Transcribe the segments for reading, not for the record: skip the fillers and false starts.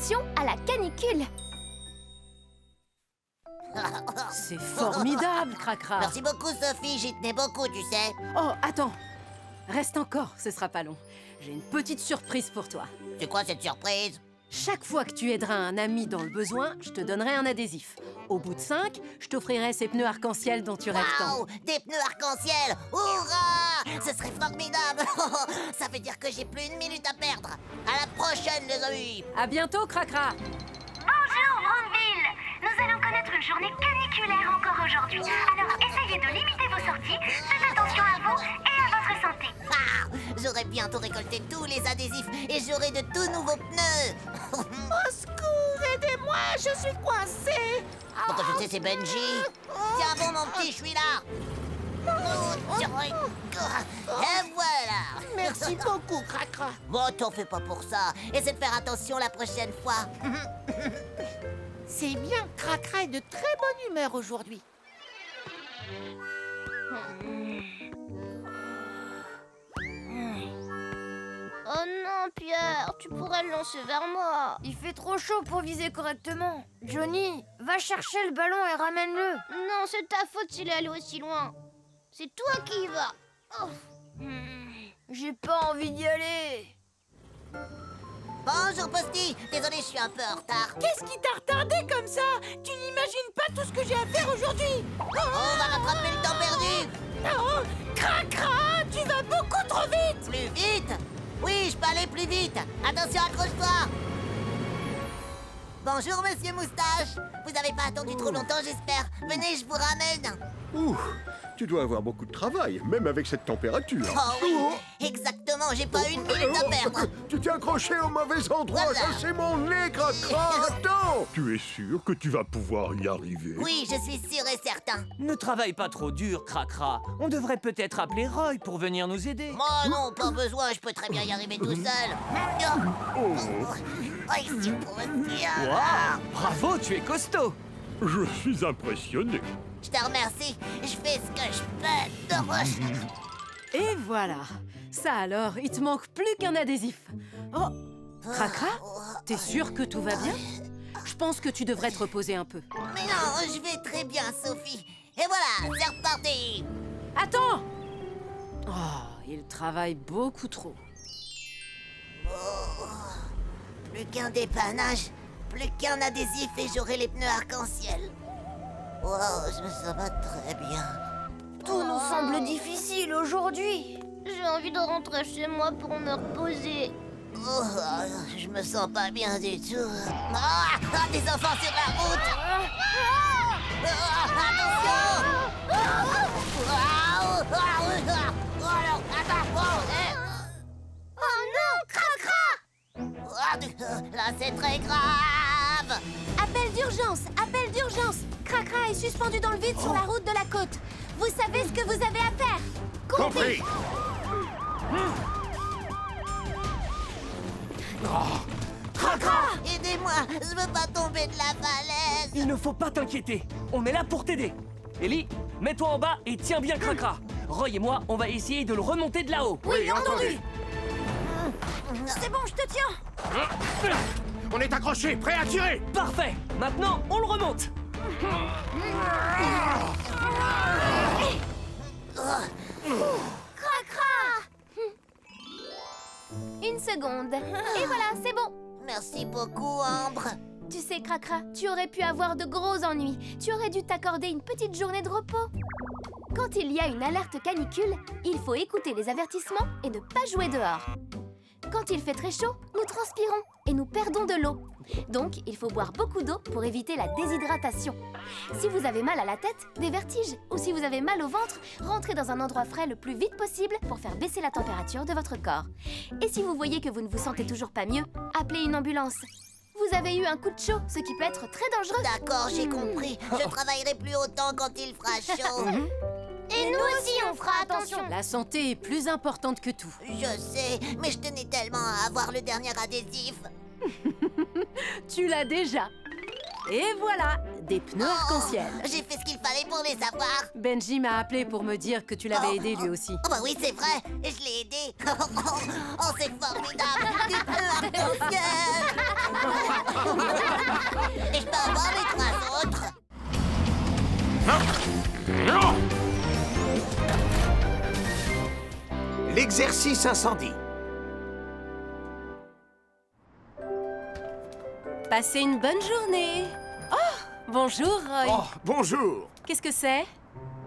attention à la canicule. C'est formidable, Cracra. Merci beaucoup, Sophie, j'y tenais beaucoup, tu sais. Oh, attends. Reste encore, ce sera pas long. J'ai une petite surprise pour toi. C'est quoi cette surprise? Chaque fois que tu aideras un ami dans le besoin, je te donnerai un adhésif. Au bout de 5, je t'offrirai ces pneus arc-en-ciel dont tu rêves tant. Waouh, des pneus arc-en-ciel! Hurrah! Ce serait formidable! Ça veut dire que j'ai plus une minute à perdre. À la prochaine, les amis! À bientôt, Cracra. Bonjour, Brandeville. Nous allons connaître une journée caniculaire encore aujourd'hui. Alors essayez de limiter vos sorties, faites attention à vous et à votre santé. Ah, j'aurai bientôt récolté tous les adhésifs et j'aurai de tout nouveaux pneus! Au secours, aidez-moi, je suis coincée. Pourquoi je sais, c'est Benji. Tiens bon, mon petit, je suis là. Et voilà. Merci beaucoup, Cracra. Bon, t'en fais pas pour ça. Essaie de faire attention la prochaine fois. C'est bien, Cracra est de très bonne humeur aujourd'hui. Oh non, Pierre, tu pourrais le lancer vers moi. Il fait trop chaud pour viser correctement. Johnny, va chercher le ballon et ramène-le. Non, c'est ta faute s'il est allé aussi loin. C'est toi qui y vas. Oh. J'ai pas envie d'y aller. Bonjour, Posty. Désolé, je suis un peu en retard. Qu'est-ce qui t'a retardé comme ça? Tu n'imagines pas tout ce que j'ai à faire aujourd'hui. On va rattraper le temps perdu. Oh, Cracra, tu vas beaucoup trop vite. Plus vite? Oui, je peux aller plus vite. Attention, accroche-toi. Bonjour, monsieur Moustache. Vous avez pas attendu trop longtemps, j'espère. Venez, je vous ramène. Ouh, tu dois avoir beaucoup de travail, même avec cette température. Oh oui, exactement, j'ai pas une minute à perdre. Tu t'es accroché au mauvais endroit, Voilà. ça c'est mon nez, Cracra. Attends. Tu es sûr que tu vas pouvoir y arriver? Oui, je suis sûr et certain. Ne travaille pas trop dur, Cracra. On devrait peut-être appeler Roy pour venir nous aider. Moi non, pas besoin, je peux très bien y arriver tout seul. Oh, ici pour me dire. Waouh, bravo, tu es costaud. Je suis impressionné. Je te remercie, je fais ce que je peux. Et voilà. Ça alors, il te manque plus qu'un adhésif. Oh, Cracra, t'es sûr que tout va bien? Je pense que tu devrais te reposer un peu. Mais non, je vais très bien, Sophie. Et voilà, c'est reparti. Attends! Oh, il travaille beaucoup trop. Plus qu'un dépannage, plus qu'un adhésif et j'aurai les pneus arc-en-ciel. Wow, je me sens pas très bien. Tout nous semble difficile aujourd'hui. J'ai envie de rentrer chez moi pour me reposer. Oh, je me sens pas bien du tout. Ah, des enfants sur la route. Attention. Alors, attends. Oh non, Cracra! Là, c'est très grave. Appel d'urgence. Cracra est suspendu dans le vide sur la route de la côte. Vous savez ce que vous avez à faire. Compris. Aidez-moi, je veux pas tomber de la falaise. Il ne faut pas t'inquiéter. On est là pour t'aider. Ellie, mets-toi en bas et tiens bien Cracra. Roy et moi, on va essayer de le remonter de là-haut. Oui, entendu. C'est bon, je te tiens. On est accroché, prêt à tirer. Parfait. Maintenant, on le remonte. Une seconde. Et voilà, c'est bon. Merci beaucoup, Ambre. Tu sais, Cracra, tu aurais pu avoir de gros ennuis. Tu aurais dû t'accorder une petite journée de repos. Quand il y a une alerte canicule, il faut écouter les avertissements et ne pas jouer dehors. Quand il fait très chaud, nous transpirons et nous perdons de l'eau. Donc, il faut boire beaucoup d'eau pour éviter la déshydratation. Si vous avez mal à la tête, des vertiges, ou si vous avez mal au ventre, rentrez dans un endroit frais le plus vite possible pour faire baisser la température de votre corps. Et si vous voyez que vous ne vous sentez toujours pas mieux, appelez une ambulance. Vous avez eu un coup de chaud, ce qui peut être très dangereux. D'accord, j'ai compris. Je travaillerai plus autant quand il fera chaud. Et nous aussi, on fera attention. La santé est plus importante que tout. Je sais, mais je tenais tellement à avoir le dernier adhésif. Tu l'as déjà. Et voilà, des pneus arc-en-ciel. J'ai fait ce qu'il fallait pour les avoir. Benji m'a appelé pour me dire que tu l'avais aidé lui aussi. Oh bah oui, c'est vrai, et je l'ai aidé. Oh, c'est formidable, des pneus arc-en-ciel. Et je peux avoir les 3 autres. L'exercice incendie. Passez une bonne journée. Oh, bonjour, Roy. Oh, bonjour. Qu'est-ce que c'est?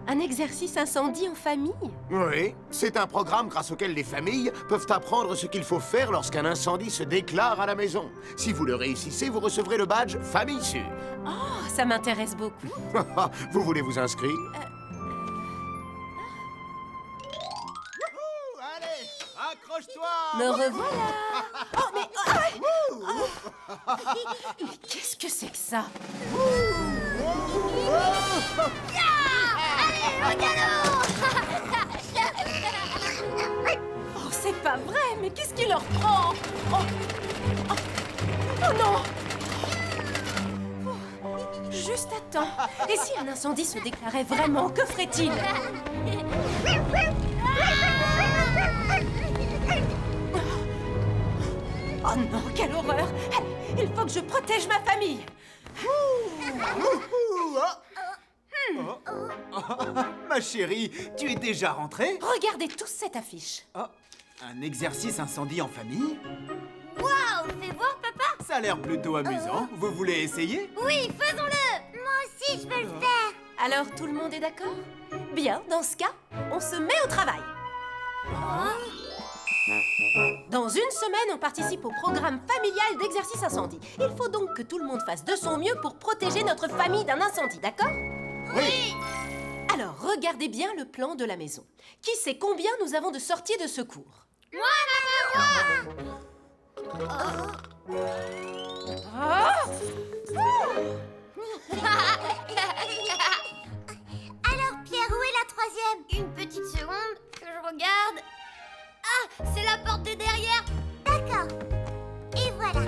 Un exercice incendie en famille? Oui, c'est un programme grâce auquel les familles peuvent apprendre ce qu'il faut faire lorsqu'un incendie se déclare à la maison. Si vous le réussissez, vous recevrez le badge Famille Sûre. Oh, ça m'intéresse beaucoup. Vous voulez vous inscrire? Allez, accroche-toi! Me revoilà. Oh, mais... Mais qu'est-ce que c'est que ça? Oh, c'est pas vrai, mais qu'est-ce qui leur prend? Oh, oh, oh non! Oh, juste à temps. Et si un incendie se déclarait vraiment, que ferait-il? Oh non, quelle horreur! Il faut que je protège ma famille! Ma chérie, tu es déjà rentrée? Regardez tous cette affiche. Oh, un exercice incendie en famille? Waouh, fais voir, papa. Ça a l'air plutôt amusant. Vous voulez essayer? Oui, faisons-le. Moi aussi, je veux le faire. Alors, tout le monde est d'accord? Bien, dans ce cas, on se met au travail. Dans une semaine, on participe au programme familial d'exercice incendie. Il faut donc que tout le monde fasse de son mieux pour protéger notre famille d'un incendie, d'accord? Oui. Alors, regardez bien le plan de la maison. Qui sait combien nous avons de sorties de secours? Alors, Pierre, où est la troisième? Une petite seconde, que je regarde. Ah, c'est la porte de derrière. D'accord. Et voilà.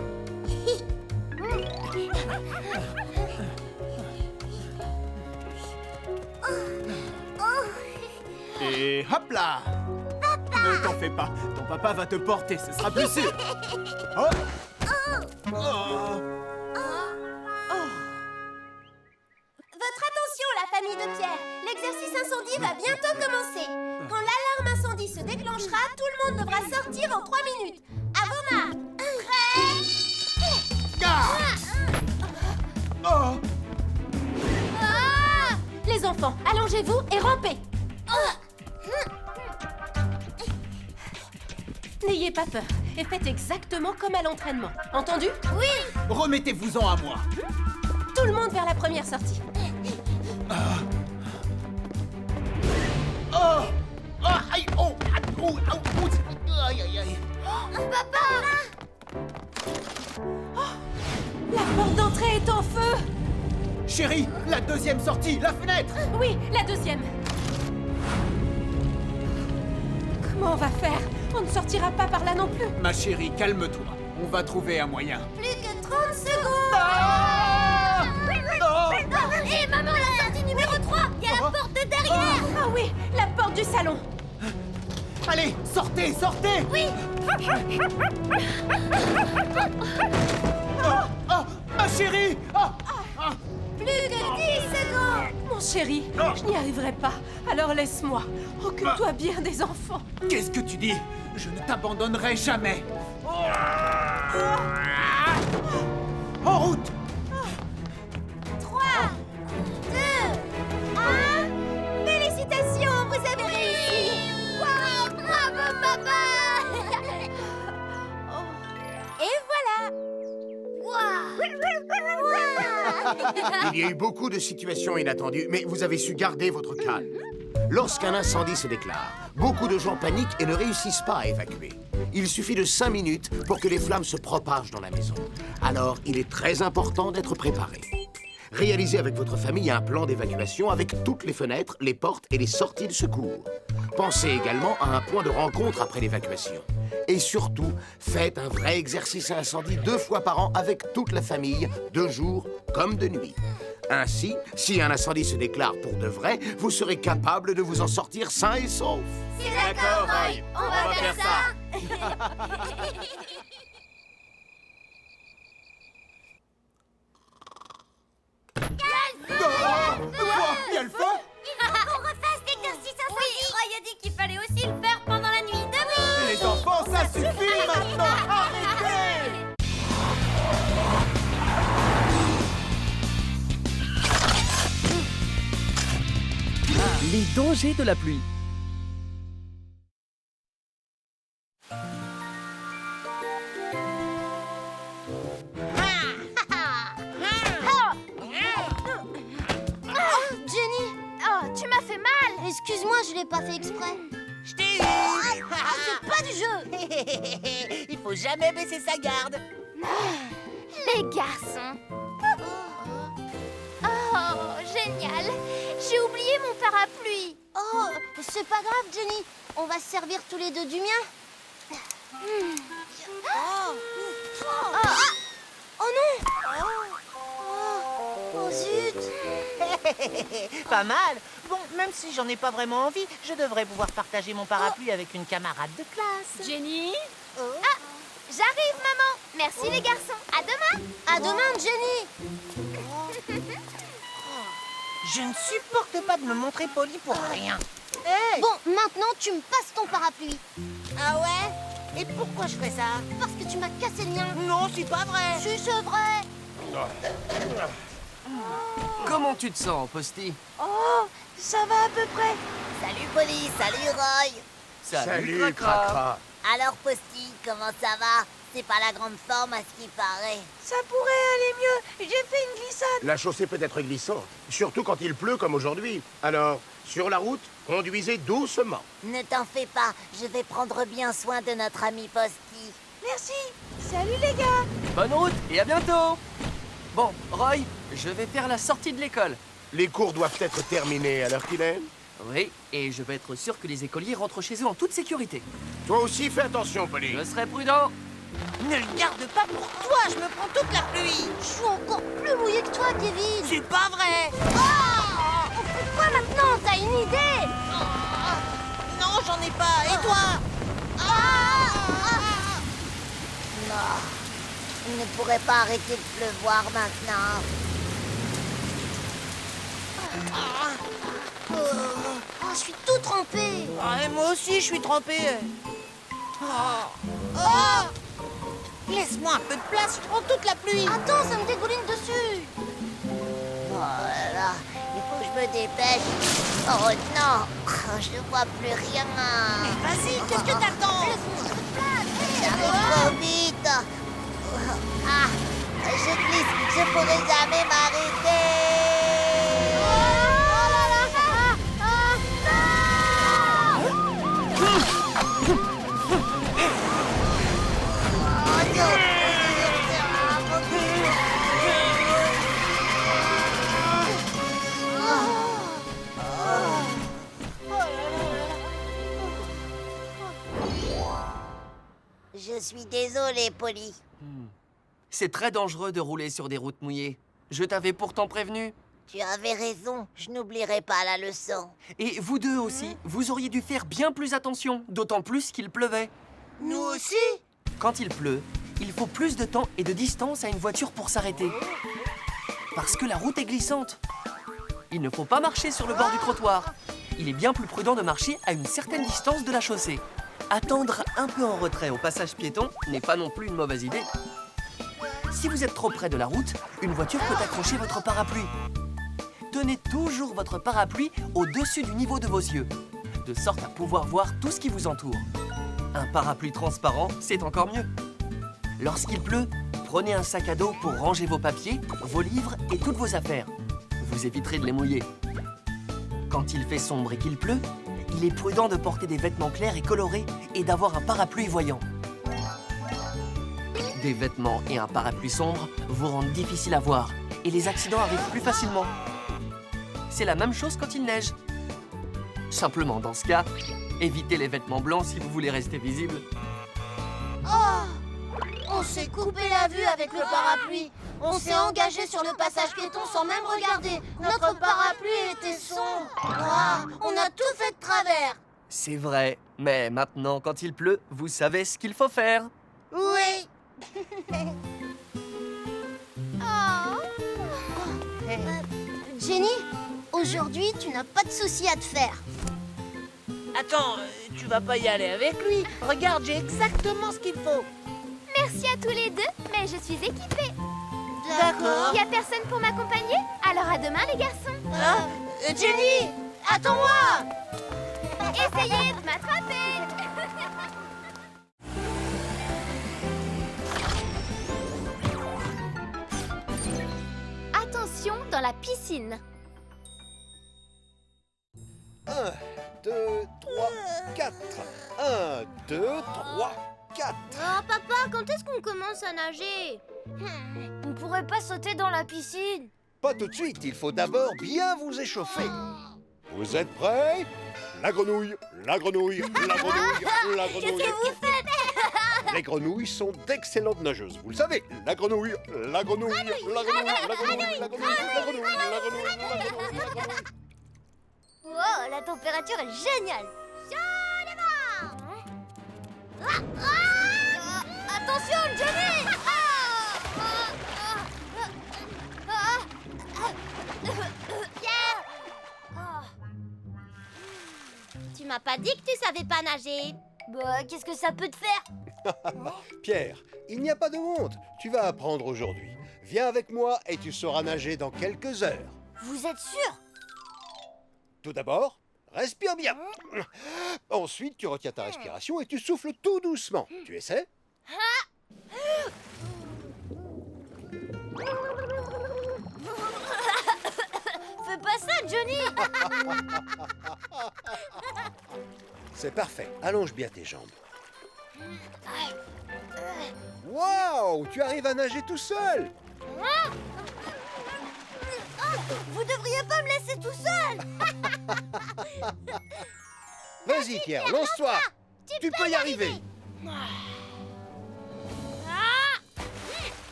Et hop là! Ne t'en fais pas, ton papa va te porter, ce sera plus sûr. Oh. Oh. Votre attention, la famille de Pierre. L'exercice incendie va bientôt commencer. Quand l'alarme incendie se déclenchera, tout le monde devra sortir en 3 minutes. À vos marques. Oh. Les enfants, allongez-vous et rampez. N'ayez pas peur et faites exactement comme à l'entraînement. Entendu? Oui. Remettez-vous-en à moi. Tout le monde vers la première sortie. Oh! Ah, aïe! Oh! Ah, oh! Ah, oh! Aïe, aïe, aïe! Papa. La porte d'entrée est en feu. Chérie, la deuxième sortie, la fenêtre. Oui, la deuxième. Comment on va faire? On ne sortira pas par là non plus. Ma chérie, calme-toi. On va trouver un moyen. Plus que 30 secondes. Hé, maman, la sortie numéro 3. Il y a la porte de derrière. Ah oui, la porte du salon. Allez, sortez, sortez. Oui. Oh, oh, ma chérie. Oh. Plus que 10 secondes. Mon chéri, je n'y arriverai pas. Alors laisse-moi. Occupe-toi bien des enfants. Qu'est-ce que tu dis? Je ne t'abandonnerai jamais. En route. 3, 2, 1. Félicitations, vous avez réussi. Waouh, bravo, papa. Et voilà. Il y a eu beaucoup de situations inattendues, mais vous avez su garder votre calme. Lorsqu'un incendie se déclare, beaucoup de gens paniquent et ne réussissent pas à évacuer. Il suffit de 5 minutes pour que les flammes se propagent dans la maison. Alors, il est très important d'être préparé. Réalisez avec votre famille un plan d'évacuation avec toutes les fenêtres, les portes et les sorties de secours. Pensez également à un point de rencontre après l'évacuation. Et surtout, faites un vrai exercice à incendie 2 fois par an avec toute la famille, de jour comme de nuit. Ainsi, si un incendie se déclare pour de vrai, vous serez capable de vous en sortir sain et sauf. C'est d'accord, Roy. On va faire ça. Il y a le feu? On refasse l'exercice incendie. Oui, Roy a dit qu'il fallait aussi le faire pendant la nuit. Debout. Les enfants, ça suffit maintenant! Arrêtez! Les dangers de la pluie. Jenny, Tu m'as fait mal. excuse-moi, je l'ai pas fait exprès. Je t'ai eu. C'est pas du jeu. Il faut jamais baisser sa garde. Les garçons. Oh, génial. J'ai oublié mon parapluie. Oh, c'est pas grave, Jenny. On va se servir tous les deux du mien. Oh non. Oh zut. Pas mal. Bon, même si j'en ai pas vraiment envie, je devrais pouvoir partager mon parapluie avec une camarade de classe. Jenny? J'arrive, maman. Merci, les garçons. À demain. À demain, Jenny. Je ne supporte pas de me montrer poli pour rien. Hey. Bon, maintenant, tu me passes ton parapluie. Ah ouais? Et pourquoi je fais ça? Parce que tu m'as cassé le mien. Non, c'est pas vrai. Si, c'est vrai. Comment tu te sens, Posty? Oh, ça va à peu près. Salut Polly, salut Roy. Salut, Cracra. Cracra. Alors Posty, comment ça va? C'est pas la grande forme à ce qui paraît. Ça pourrait aller mieux. J'ai fait une glissade. La chaussée peut être glissante, surtout quand il pleut comme aujourd'hui. Alors, sur la route, conduisez doucement. Ne t'en fais pas, je vais prendre bien soin de notre ami Posty. Merci. Salut les gars. Bonne route et à bientôt. Bon, Roy, je vais faire la sortie de l'école. Les cours doivent être terminés à l'heure qu'il est. Oui, et je vais être sûr que les écoliers rentrent chez eux en toute sécurité. Toi aussi, fais attention, Polly. Je serai prudent. Ne le garde pas pour toi. Je me prends toute la pluie. Je suis encore plus mouillée que toi, Kevin. C'est pas vrai. On fait quoi maintenant? T'as une idée? Non, j'en ai pas. Et toi? Non, il ne pourrait pas arrêter de pleuvoir maintenant. Oh, je suis tout trempée. Et moi aussi, je suis trempé. Laisse-moi un peu de place. Je prends toute la pluie. Attends, ça me dégouline dessus. Oh là là, il faut que je me dépêche. Oh non, je ne vois plus rien. Vas-y, qu'est-ce que t'attends? Ça va trop vite. Ah, je glisse, je pourrai jamais m'arrêter. Je suis désolée, Polly. C'est très dangereux de rouler sur des routes mouillées. Je t'avais pourtant prévenu. Tu avais raison, je n'oublierai pas la leçon. Et vous deux aussi, vous auriez dû faire bien plus attention, d'autant plus qu'il pleuvait. Nous aussi? Quand il pleut, il faut plus de temps et de distance à une voiture pour s'arrêter. Parce que la route est glissante. Il ne faut pas marcher sur le bord du trottoir. Il est bien plus prudent de marcher à une certaine distance de la chaussée. Attendre un peu en retrait au passage piéton n'est pas non plus une mauvaise idée. Si vous êtes trop près de la route, une voiture peut accrocher votre parapluie. Tenez toujours votre parapluie au-dessus du niveau de vos yeux, de sorte à pouvoir voir tout ce qui vous entoure. Un parapluie transparent, c'est encore mieux. Lorsqu'il pleut, prenez un sac à dos pour ranger vos papiers, vos livres et toutes vos affaires. Vous éviterez de les mouiller. Quand il fait sombre et qu'il pleut, il est prudent de porter des vêtements clairs et colorés et d'avoir un parapluie voyant. Des vêtements et un parapluie sombre vous rendent difficile à voir et les accidents arrivent plus facilement. C'est la même chose quand il neige. Simplement, dans ce cas, Évitez les vêtements blancs si vous voulez rester visible. Oh! On s'est coupé la vue avec le parapluie. On s'est engagé sur le passage piéton sans même regarder. Notre parapluie était sombre. On a tout fait de travers. C'est vrai, mais maintenant, quand il pleut, vous savez ce qu'il faut faire. Oui. Jenny, aujourd'hui, tu n'as pas de soucis à te faire. Attends, tu vas pas y aller avec lui. Regarde, j'ai exactement ce qu'il faut. Merci à tous les deux, mais je suis équipée. D'accord. Y a personne pour m'accompagner? Alors à demain les garçons. Jenny, attends-moi. Essayez de m'attraper. Attention dans la piscine. 1, 2, 3, 4. 1, 2, 3, 4. Oh, papa, quand est-ce qu'on commence à nager? On pourrait pas sauter dans la piscine? Pas tout de suite, il faut d'abord bien vous échauffer. Vous êtes prêts? La grenouille, la grenouille, la grenouille, la grenouille. Qu'est-ce que vous faites? Les grenouilles sont d'excellentes nageuses, vous le savez. La grenouille, la grenouille, la grenouille, la grenouille, la grenouille, la grenouille, la grenouille, la grenouille, la grenouille. Wow, la température est géniale. Attention, Johnny. Pierre. Tu m'as pas dit que tu savais pas nager. Bah, qu'est-ce que ça peut te faire? Pierre, il n'y a pas de honte. Tu vas apprendre aujourd'hui. Viens avec moi et tu sauras nager dans quelques heures. Vous êtes sûr? Tout d'abord, respire bien. Ensuite, tu retiens ta respiration et tu souffles tout doucement. Tu essaies? Fais pas ça, Johnny. C'est parfait. Allonge bien tes jambes. Waouh! Tu arrives à nager tout seul! Vous devriez pas me laisser tout seul. Vas-y, Pierre, lance-toi! Tu peux y arriver!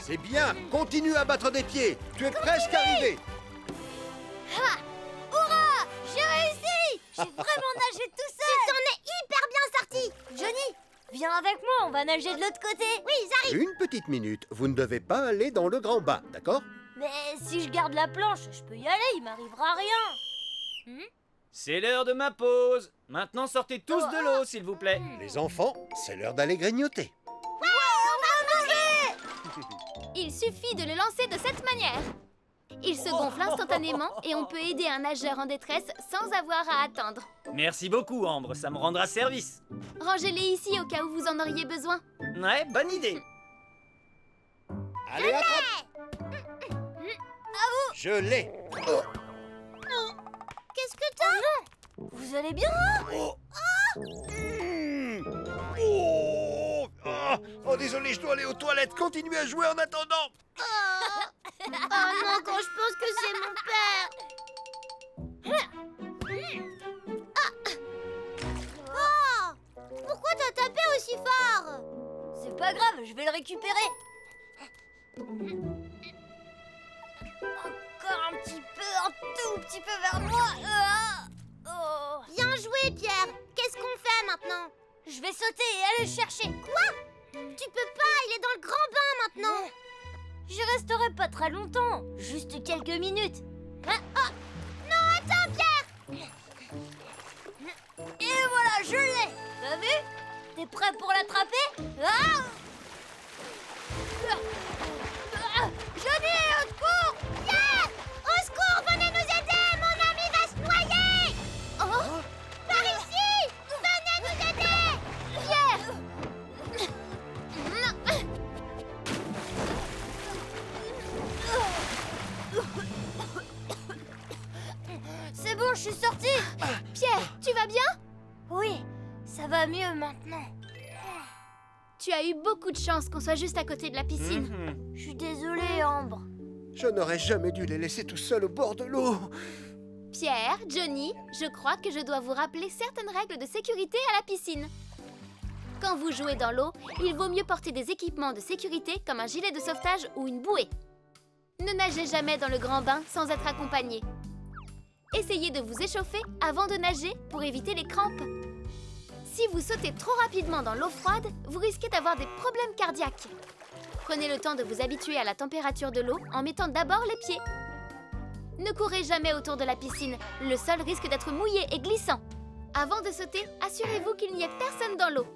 C'est bien! Continue à battre des pieds! Tu es presque arrivé! Hurrah! J'ai réussi! J'ai vraiment nagé tout seul! Tu t'en es hyper bien sorti! Johnny, viens avec moi, on va nager de l'autre côté! Oui, j'arrive! Une petite minute, vous ne devez pas aller dans le grand bain, d'accord? Mais si je garde la planche, je peux y aller, il m'arrivera rien! C'est l'heure de ma pause. Maintenant, sortez tous de l'eau, s'il vous plaît. Les enfants, c'est l'heure d'aller grignoter. Il suffit de le lancer de cette manière. Il se gonfle instantanément et on peut aider un nageur en détresse sans avoir à attendre. Merci beaucoup, Ambre, ça me rendra service. Rangez-les ici au cas où vous en auriez besoin. Ouais, bonne idée. Allez, attrape! Je l'ai! Qu'est-ce que t'as? Vous allez bien? Oh, désolé, je dois aller aux toilettes. Continuez à jouer en attendant. Oh non, quand je pense que c'est mon père. Pourquoi t'as tapé aussi fort? C'est pas grave, je vais le récupérer. Encore un tout petit peu vers moi. Bien joué, Pierre. Qu'est-ce qu'on fait maintenant? Je vais sauter et aller le chercher. Quoi? Tu peux pas, il est dans le grand bain maintenant. Je resterai pas très longtemps, juste quelques minutes. Non, attends, Pierre. Et voilà, je l'ai. T'as vu? T'es prêt pour l'attraper? Johnny, au secours! Pierre! Au secours, venez nous aider! Mon ami va se noyer! Par ici! Venez nous aider! Pierre! C'est bon, je suis sortie! Pierre, tu vas bien? Oui, ça va mieux maintenant. Tu as eu beaucoup de chance qu'on soit juste à côté de la piscine. Je suis désolée, Ambre. Je n'aurais jamais dû les laisser tout seuls au bord de l'eau. Pierre, Johnny, je crois que je dois vous rappeler certaines règles de sécurité à la piscine. Quand vous jouez dans l'eau, il vaut mieux porter des équipements de sécurité comme un gilet de sauvetage ou une bouée. Ne nagez jamais dans le grand bain sans être accompagné. Essayez de vous échauffer avant de nager pour éviter les crampes. Si vous sautez trop rapidement dans l'eau froide, vous risquez d'avoir des problèmes cardiaques. Prenez le temps de vous habituer à la température de l'eau en mettant d'abord les pieds. Ne courez jamais autour de la piscine, le sol risque d'être mouillé et glissant. Avant de sauter, assurez-vous qu'il n'y ait personne dans l'eau.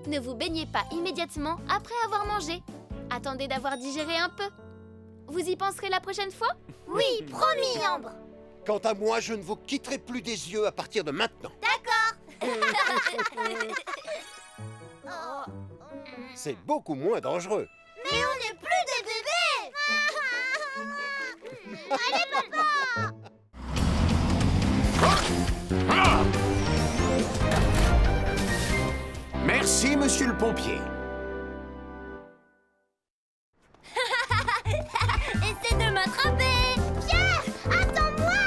Ne vous baignez pas immédiatement après avoir mangé. Attendez d'avoir digéré un peu. Vous y penserez la prochaine fois? Oui, promis, Ambre. Quant à moi, je ne vous quitterai plus des yeux à partir de maintenant. D'accord. C'est beaucoup moins dangereux. Mais on n'est plus des bébés. Allez, papa. Merci, monsieur le pompier. Essaie de m'attraper. Pierre, attends-moi.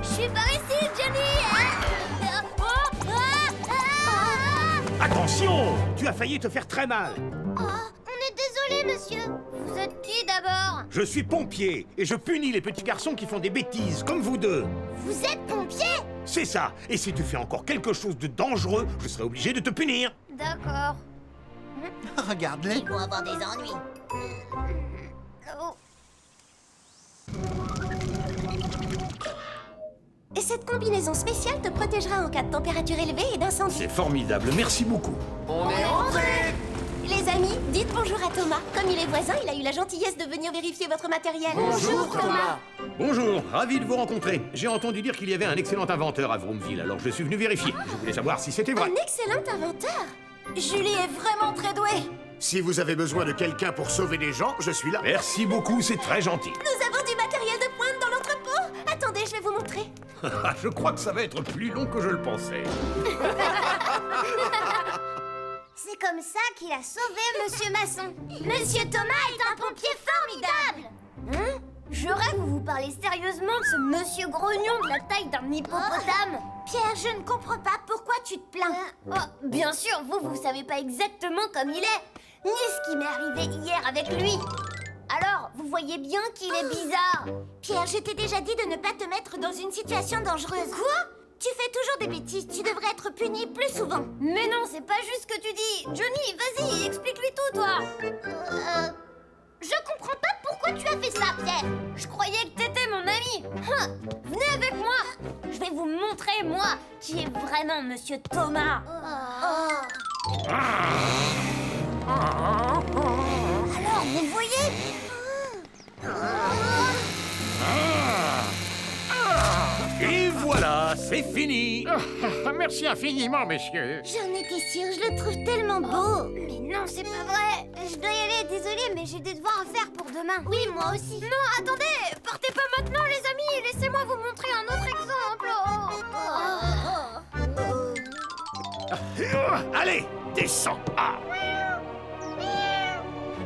Je suis par ici, Johnny. Attention! Tu as failli te faire très mal. Oh, on est désolé, monsieur. Vous êtes qui d'abord? Je suis pompier et je punis les petits garçons qui font des bêtises, comme vous deux. Vous êtes pompier? C'est ça. Et si tu fais encore quelque chose de dangereux, je serai obligé de te punir. D'accord. Regarde-les. Ils vont avoir des ennuis. Oh. Et cette combinaison spéciale te protégera en cas de température élevée et d'incendie. C'est formidable, merci beaucoup. On est rentrés! Les amis, dites bonjour à Thomas. Comme il est voisin, il a eu la gentillesse de venir vérifier votre matériel. Bonjour, Thomas. Bonjour, ravi de vous rencontrer. J'ai entendu dire qu'il y avait un excellent inventeur à Vroomville, alors je suis venu vérifier. Je voulais savoir si c'était vrai. Un excellent inventeur. Julie est vraiment très douée. Si vous avez besoin de quelqu'un pour sauver des gens, je suis là. Merci beaucoup, c'est très gentil. Nous avons du matériel de pointe dans l'entrepôt. Attendez, je vais vous montrer. Je crois que ça va être plus long que je le pensais. C'est comme ça qu'il a sauvé Monsieur Masson. Monsieur Thomas est un pompier formidable. Hein? Je rêve que vous parlez sérieusement de ce Monsieur Grognon de la taille d'un hippopotame. Pierre, je ne comprends pas pourquoi tu te plains. Oh, bien sûr, vous savez pas exactement comme il est, ni ce qui m'est arrivé hier avec lui. Alors, vous voyez bien qu'il est bizarre. Pierre, je t'ai déjà dit de ne pas te mettre dans une situation dangereuse. Quoi? Tu fais toujours des bêtises, tu devrais être puni plus souvent. Mais non, c'est pas juste ce que tu dis. Johnny, vas-y, explique-lui tout, toi. Je comprends pas pourquoi tu as fait ça, Pierre. Je croyais que t'étais mon ami. Venez avec moi. Je vais vous montrer, moi, qui est vraiment Monsieur Thomas. Alors, vous voyez? Et voilà, c'est fini. Merci infiniment, messieurs. J'en étais sûre, je le trouve tellement beau. Mais non, c'est pas vrai. Je dois y aller, désolée, mais j'ai des devoirs à faire pour demain. Oui, moi aussi. Non, attendez, partez pas maintenant, les amis. Laissez-moi vous montrer un autre exemple. Allez, descends.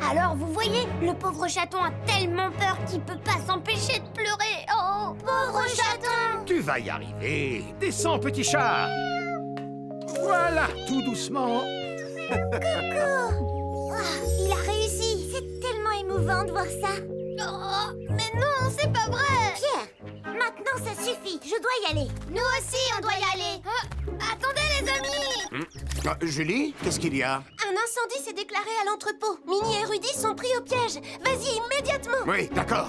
Alors, vous voyez, le pauvre chaton a tellement peur qu'il peut pas s'empêcher de pleurer. Oh, pauvre chaton. Tu vas y arriver. Descends, petit chat. Voilà, tout doucement. Coucou. Il a réussi. C'est tellement émouvant de voir ça. Oh, mais non, c'est pas vrai. Pierre, maintenant ça suffit, je dois y aller. Nous aussi, on doit y aller. Attendez, les amis. Julie, qu'est-ce qu'il y a? Un incendie s'est déclaré à l'entrepôt. Minnie et Rudy sont pris au piège. Vas-y, immédiatement. Oui, d'accord.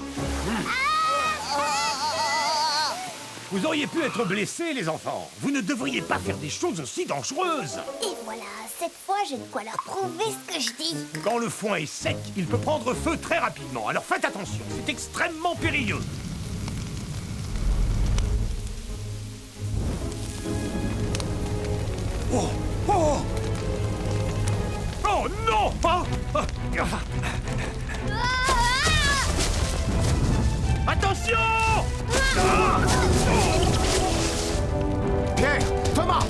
Vous auriez pu être blessés, les enfants. Vous ne devriez pas faire des choses aussi dangereuses. Et voilà, cette fois, j'ai de quoi leur prouver ce que je dis. Quand le foin est sec, il peut prendre feu très rapidement. Alors faites attention, c'est extrêmement périlleux. Oh! Oh! Oh non! Attention! Pierre, Thomas!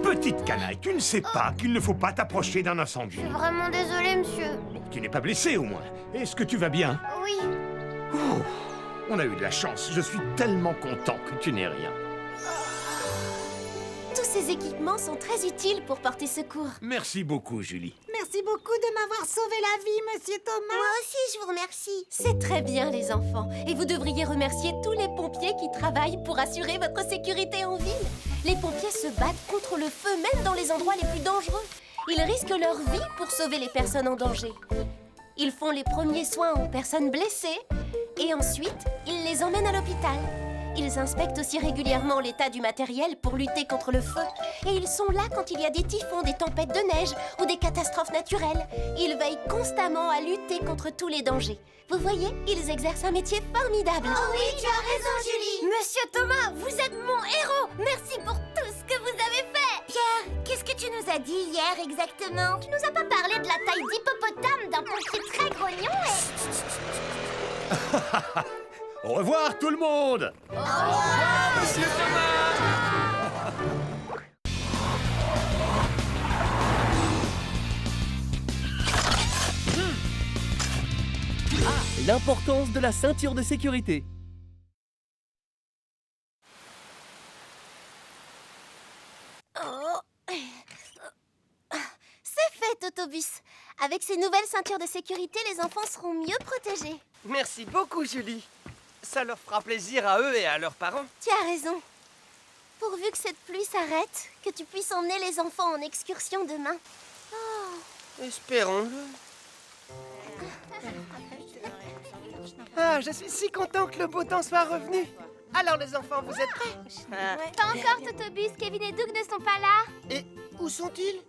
Petite canaille, tu ne sais pas qu'il ne faut pas t'approcher d'un incendie. Je suis vraiment désolée, monsieur. Bon, tu n'es pas blessé au moins. Est-ce que tu vas bien? Oui. Ouh, on a eu de la chance. Je suis tellement content que tu n'aies rien. Tous ces équipements sont très utiles pour porter secours. Merci beaucoup, Julie. Merci beaucoup de m'avoir sauvé la vie, monsieur Thomas. Moi aussi, je vous remercie. C'est très bien, les enfants. Et vous devriez remercier tous les pompiers qui travaillent pour assurer votre sécurité en ville. Les pompiers se battent contre le feu, même dans les endroits les plus dangereux. Ils risquent leur vie pour sauver les personnes en danger. Ils font les premiers soins aux personnes blessées et ensuite, ils les emmènent à l'hôpital. Ils inspectent aussi régulièrement l'état du matériel pour lutter contre le feu. Et ils sont là quand il y a des typhons, des tempêtes de neige ou des catastrophes naturelles. Ils veillent constamment à lutter contre tous les dangers. Vous voyez, ils exercent un métier formidable. Oh oui, tu as raison, Julie. Monsieur Thomas, vous êtes mon héros. Merci pour tout ce que vous avez fait. Pierre, qu'est-ce que tu nous as dit hier exactement? Tu nous as pas parlé de la taille d'hippopotame d'un pompier très grognon et... Au revoir, tout le monde! Au revoir, monsieur Thomas! L'importance de la ceinture de sécurité. C'est fait, Totobus. Avec ces nouvelles ceintures de sécurité, les enfants seront mieux protégés. Merci beaucoup, Julie. Ça leur fera plaisir à eux et à leurs parents. Tu as raison. Pourvu que cette pluie s'arrête, que tu puisses emmener les enfants en excursion demain. Espérons-le. Ah, je suis si content que le beau temps soit revenu. Alors les enfants, vous êtes prêts? Pas encore, Totobus. Kevin et Doug ne sont pas là. Et où sont-ils?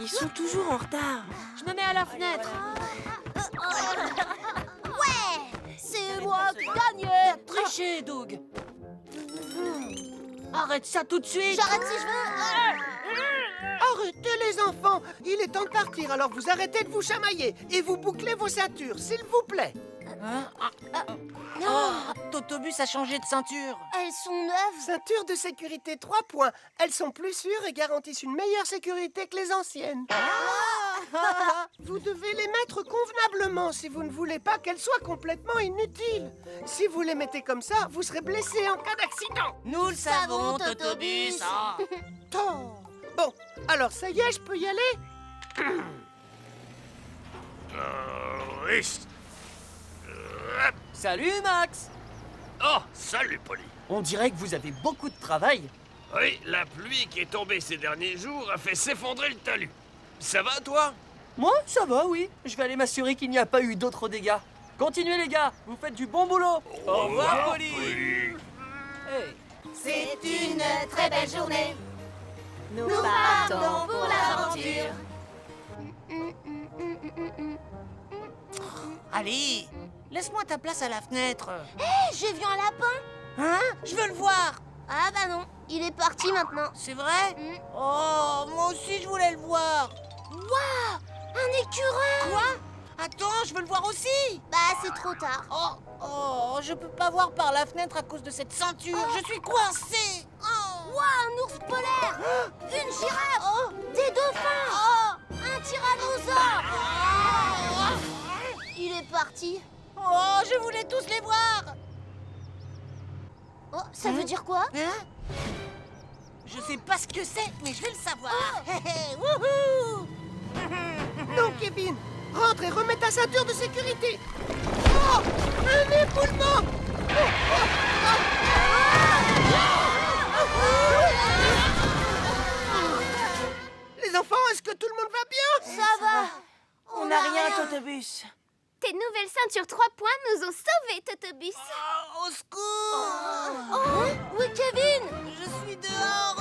Ils sont toujours en retard. Je me mets à la fenêtre. C'est moi qui gagne. Triché, Doug. Arrête ça tout de suite. J'arrête si je veux. Arrêtez les enfants. Il est temps de partir, alors vous arrêtez de vous chamailler et vous bouclez vos ceintures, s'il vous plaît. Totobus a changé de ceinture. Elles sont neuves. Ceinture de sécurité 3 points. Elles sont plus sûres et garantissent une meilleure sécurité que les anciennes. Vous devez les mettre convenablement si vous ne voulez pas qu'elles soient complètement inutiles. Si vous les mettez comme ça, vous serez blessé en cas d'accident. Nous le savons, Totobus. Oh. Bon, alors ça y est, je peux y aller? Salut, Max. Oh, salut, Polly. On dirait que vous avez beaucoup de travail. Oui, la pluie qui est tombée ces derniers jours a fait s'effondrer le talus. Ça va, toi? Moi, ça va, oui. Je vais aller m'assurer qu'il n'y a pas eu d'autres dégâts. Continuez, les gars. Vous faites du bon boulot. Au revoir, Polly. Hey. C'est une très belle journée. Nous partons pour l'aventure. Allez, laisse-moi ta place à la fenêtre. Hé, j'ai vu un lapin. Hein? Je veux le voir. Ah bah non, il est parti maintenant. C'est vrai? Oh, moi aussi je voulais le voir. Waouh, un écureuil. Quoi? Attends, je veux le voir aussi. Bah c'est trop tard. Oh, je peux pas voir par la fenêtre à cause de cette ceinture. Je suis coincée. Waouh, un ours polaire. Une girafe. Des dauphins. Un tyrannosaure. Il est parti. Oh, je voulais tous les voir. Oh, ça veut dire quoi? Hein? Je sais pas ce que c'est, mais je vais le savoir. Wouhou! Non, Kevin, rentre et remets ta ceinture de sécurité. Oh, un éboulement. Les enfants, est-ce que tout le monde va bien? Ça va. On n'a rien, Totobus. Tes nouvelles ceintures 3 points nous ont sauvés, Totobus. Au secours! Où est Kevin? Je suis dehors,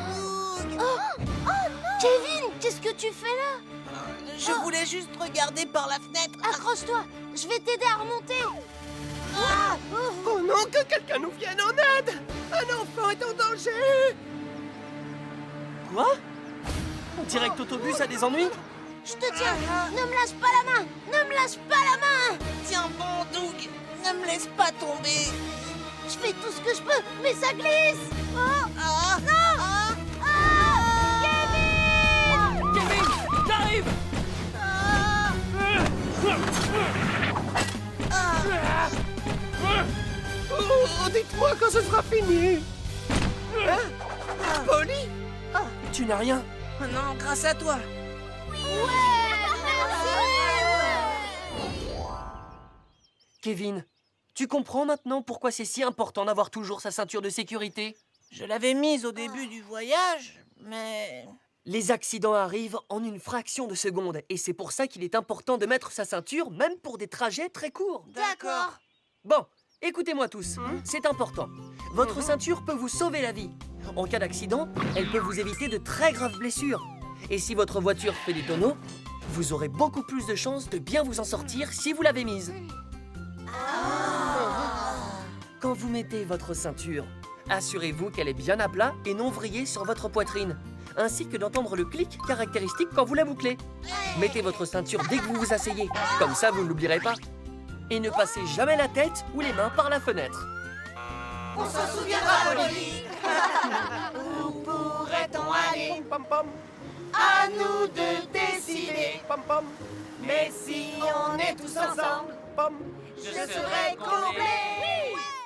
Doug. Kevin, qu'est-ce que tu fais là? Je voulais juste regarder par la fenêtre. Accroche-toi, je vais t'aider à remonter. Oh non, que quelqu'un nous vienne en aide. Un enfant est en danger. Quoi? On dirait que Totobus a des ennuis. Je te tiens, ne me lâche pas la main. Ne me lâche pas la main. Tiens bon, Doug, ne me laisse pas tomber. Je fais tout ce que je peux, mais ça glisse. Ah, non. dites-moi quand ce sera fini. Polly? Tu n'as rien. Non, grâce à toi. Kevin, tu comprends maintenant pourquoi c'est si important d'avoir toujours sa ceinture de sécurité? Je l'avais mise au début du voyage, mais... Les accidents arrivent en une fraction de seconde et c'est pour ça qu'il est important de mettre sa ceinture même pour des trajets très courts. D'accord. Bon, écoutez-moi tous, c'est important. Votre ceinture peut vous sauver la vie. En cas d'accident, elle peut vous éviter de très graves blessures. Et si votre voiture fait des tonneaux, vous aurez beaucoup plus de chances de bien vous en sortir si vous l'avez mise. Quand vous mettez votre ceinture, assurez-vous qu'elle est bien à plat et non vrillée sur votre poitrine, ainsi que d'entendre le clic caractéristique quand vous la bouclez. Mettez votre ceinture dès que vous vous asseyez, comme ça vous ne l'oublierez pas. Et ne passez jamais la tête ou les mains par la fenêtre. On s'en souviendra, Polly. Où pourrait-on aller? À nous de décider. Mais si on est tous ensemble, je serai complètement